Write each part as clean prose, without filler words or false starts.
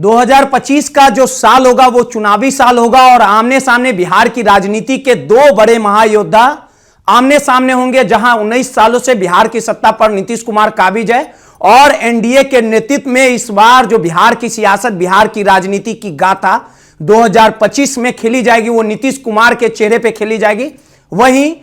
2025 का जो साल होगा वो चुनावी साल होगा और आमने सामने बिहार की राजनीति के दो बड़े महायोद्धा आमने सामने होंगे, जहां 19 सालों से बिहार की सत्ता पर नीतीश कुमार काबिज है और एनडीए के नेतृत्व में इस बार जो बिहार की सियासत, बिहार की राजनीति की गाथा 2025 में खेली जाएगी वो नीतीश कुमार के चेहरे पे खेली जाएगी। वहीं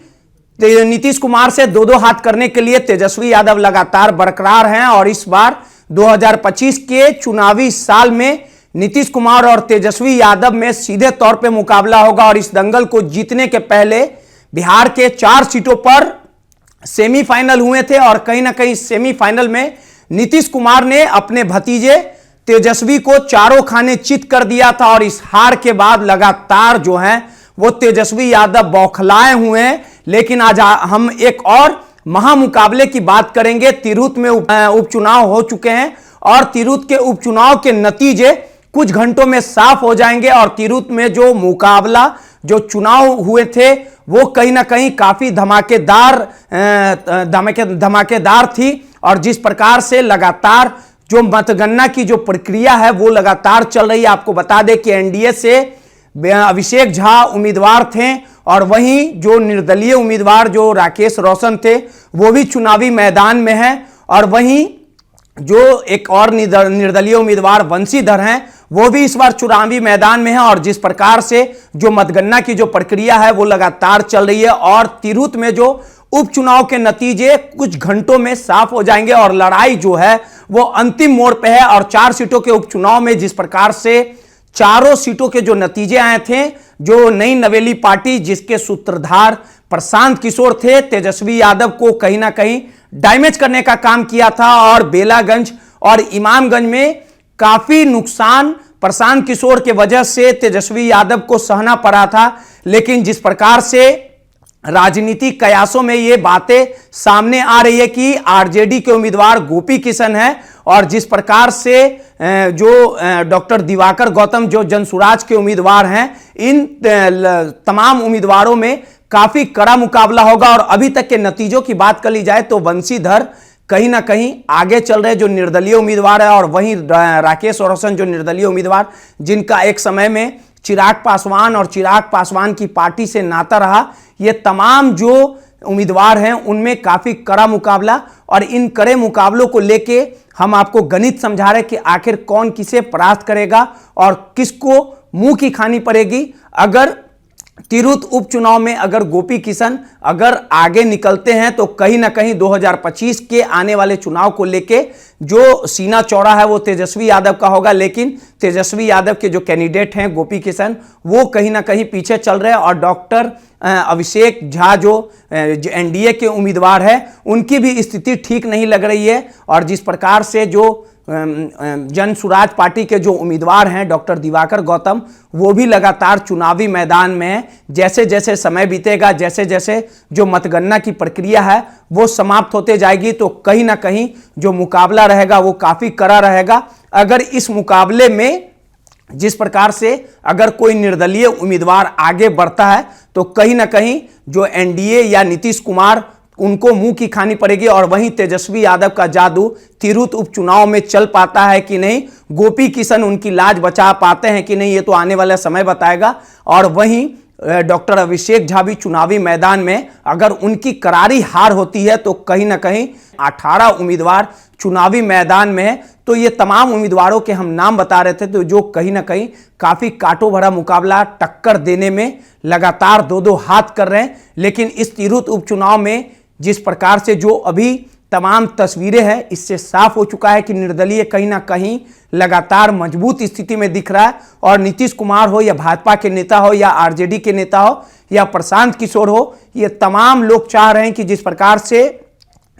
नीतीश कुमार से दो दो हाथ करने के लिए तेजस्वी यादव लगातार बरकरार हैं और इस बार 2025 के चुनावी साल में नीतीश कुमार और तेजस्वी यादव में सीधे तौर पे मुकाबला होगा और इस दंगल को जीतने के पहले बिहार के 4 सीटों पर सेमीफाइनल हुए थे और कहीं ना कहीं सेमीफाइनल में नीतीश कुमार ने अपने भतीजे तेजस्वी को चारों खाने चित कर दिया था और इस हार के बाद लगातार जो है वो तेजस्वी यादव बौखलाए हुए हैं। लेकिन आज हम एक और महामुकाबले की बात करेंगे। तिरहुत में उपचुनाव हो चुके हैं और तिरहुत के उपचुनाव के नतीजे कुछ घंटों में साफ हो जाएंगे और तिरहुत में जो मुकाबला, जो चुनाव हुए थे वो कहीं ना कहीं काफी धमाकेदार थी और जिस प्रकार से लगातार जो मतगणना की जो प्रक्रिया है वो लगातार चल रही है। आपको बता दें कि एनडीए से अभिषेक झा उम्मीदवार थे और वहीं जो निर्दलीय उम्मीदवार जो राकेश रोशन थे वो भी चुनावी मैदान में हैं और वहीं जो एक और निर्दलीय उम्मीदवार वंशीधर हैं वो भी इस बार चुनावी मैदान में है और जिस प्रकार से जो मतगणना की जो प्रक्रिया है वो लगातार चल रही है और तिरहुत में जो उपचुनाव के नतीजे कुछ घंटों में साफ हो जाएंगे और लड़ाई जो है वो अंतिम मोड़ पे है। और 4 सीटों के उपचुनाव में जिस प्रकार से चारों सीटों के जो नतीजे आए थे, जो नई नवेली पार्टी जिसके सूत्रधार प्रशांत किशोर थे, तेजस्वी यादव को कहीं ना कहीं डैमेज करने का काम किया था और बेलागंज और इमामगंज में काफी नुकसान प्रशांत किशोर के वजह से तेजस्वी यादव को सहना पड़ा था। लेकिन जिस प्रकार से राजनीतिक कयासों में ये बातें सामने आ रही है कि आरजेडी के उम्मीदवार गोपी किशन है और जिस प्रकार से जो डॉक्टर दिवाकर गौतम जो जनसुराज के उम्मीदवार हैं, इन तमाम उम्मीदवारों में काफी कड़ा मुकाबला होगा। और अभी तक के नतीजों की बात कर ली जाए तो वंशीधर कहीं ना कहीं आगे चल रहे जो निर्दलीय उम्मीदवार है और वहीं राकेश रोशन जो निर्दलीय उम्मीदवार जिनका एक समय में चिराग पासवान और चिराग पासवान की पार्टी से नाता रहा, ये तमाम जो उम्मीदवार हैं उनमें काफी कड़ा मुकाबला और इन कड़े मुकाबलों को लेके हम आपको गणित समझा रहे कि आखिर कौन किसे परास्त करेगा और किसको मुंह की खानी पड़ेगी। अगर तिरहुत उपचुनाव में अगर गोपी किशन अगर आगे निकलते हैं तो कहीं ना कहीं 2025 के आने वाले चुनाव को लेके जो सीना चौड़ा है वो तेजस्वी यादव का होगा। लेकिन तेजस्वी यादव के जो कैंडिडेट हैं गोपी किशन वो कहीं ना कहीं पीछे चल रहे हैं और डॉक्टर अभिषेक झा जो एनडीए के उम्मीदवार है उनकी भी स्थिति ठीक नहीं लग रही है और जिस प्रकार से जो जनसुराज पार्टी के जो उम्मीदवार हैं डॉक्टर दिवाकर गौतम वो भी लगातार चुनावी मैदान में हैं। जैसे जैसे समय बीतेगा, जैसे जैसे जो मतगणना की प्रक्रिया है वो समाप्त होते जाएगी तो कहीं ना कहीं जो मुकाबला रहेगा वो काफ़ी कड़ा रहेगा। अगर इस मुकाबले में जिस प्रकार से अगर कोई निर्दलीय उम्मीदवार आगे बढ़ता है तो कहीं ना कहीं जो एनडीए या नीतीश कुमार उनको मुंह की खानी पड़ेगी और वहीं तेजस्वी यादव का जादू तिरहुत उपचुनाव में चल पाता है कि नहीं, गोपी किशन उनकी लाज बचा पाते हैं कि नहीं, ये तो आने वाला समय बताएगा। और वहीं डॉक्टर अभिषेक झा भी चुनावी मैदान में अगर उनकी करारी हार होती है तो कहीं ना कहीं 18 उम्मीदवार चुनावी मैदान में है। तो ये तमाम उम्मीदवारों के हम नाम बता रहे थे तो जो कहीं ना कहीं काफ़ी कांटों भरा मुकाबला टक्कर देने में लगातार दो दो हाथ कर रहे हैं। लेकिन इस तिरहुत उपचुनाव में जिस प्रकार से जो अभी तमाम तस्वीरें हैं इससे साफ हो चुका है कि निर्दलीय कहीं ना कहीं लगातार मजबूत स्थिति में दिख रहा है और नीतीश कुमार हो या भाजपा के नेता हो या आरजेडी के नेता हो या प्रशांत किशोर हो, ये तमाम लोग चाह रहे हैं कि जिस प्रकार से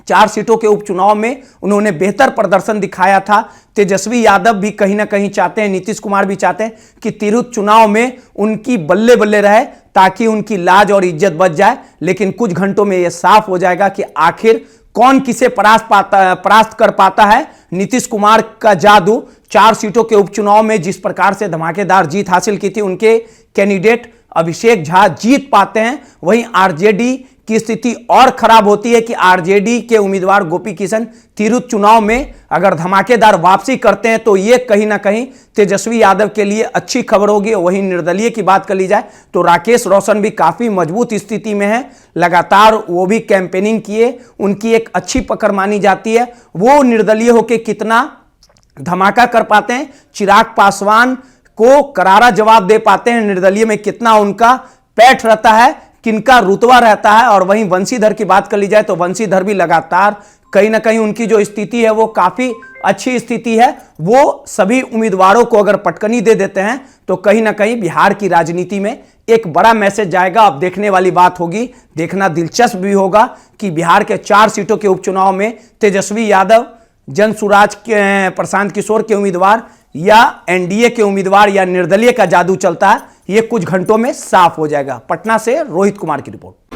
4 सीटों के उपचुनाव में उन्होंने बेहतर प्रदर्शन दिखाया था, तेजस्वी यादव भी कहीं ना कहीं चाहते हैं, नीतीश कुमार भी चाहते हैं कि तिरहुत चुनाव में उनकी बल्ले बल्ले रहे ताकि उनकी लाज और इज्जत बच जाए। लेकिन कुछ घंटों में यह साफ हो जाएगा कि आखिर कौन किसे परास्त कर पाता है। नीतीश कुमार का जादू 4 सीटों के उपचुनाव में जिस प्रकार से धमाकेदार जीत हासिल की थी, उनके कैंडिडेट अभिषेक झा जीत पाते हैं, वहीं आरजेडी की स्थिति और खराब होती है कि आरजेडी के उम्मीदवार गोपी किशन तिरहुत चुनाव में अगर धमाकेदार वापसी करते हैं तो यह कहीं ना कहीं तेजस्वी यादव के लिए अच्छी खबर होगी। वहीं निर्दलीय की बात कर ली जाए तो राकेश रोशन भी काफी मजबूत स्थिति में है, लगातार वो भी कैंपेनिंग किए, उनकी एक अच्छी पकड़ मानी जाती है। वो निर्दलीय होकर कितना धमाका कर पाते हैं, चिराग पासवान को करारा जवाब दे पाते हैं, निर्दलीय में कितना उनका पैठ रहता है, किनका रुतबा रहता है। और वहीं वंशीधर की बात कर ली जाए तो वंशीधर भी लगातार कहीं ना कहीं उनकी जो स्थिति है वो काफी अच्छी स्थिति है। वो सभी उम्मीदवारों को अगर पटकनी दे देते हैं तो कहीं ना कहीं बिहार की राजनीति में एक बड़ा मैसेज जाएगा। अब देखने वाली बात होगी, देखना दिलचस्प भी होगा कि बिहार के 4 सीटों के उपचुनाव में तेजस्वी यादव, जनसुराज के प्रशांत किशोर के उम्मीदवार या एनडीए के उम्मीदवार या निर्दलीय का जादू चलता है, ये कुछ घंटों में साफ हो जाएगा। पटना से रोहित कुमार की रिपोर्ट।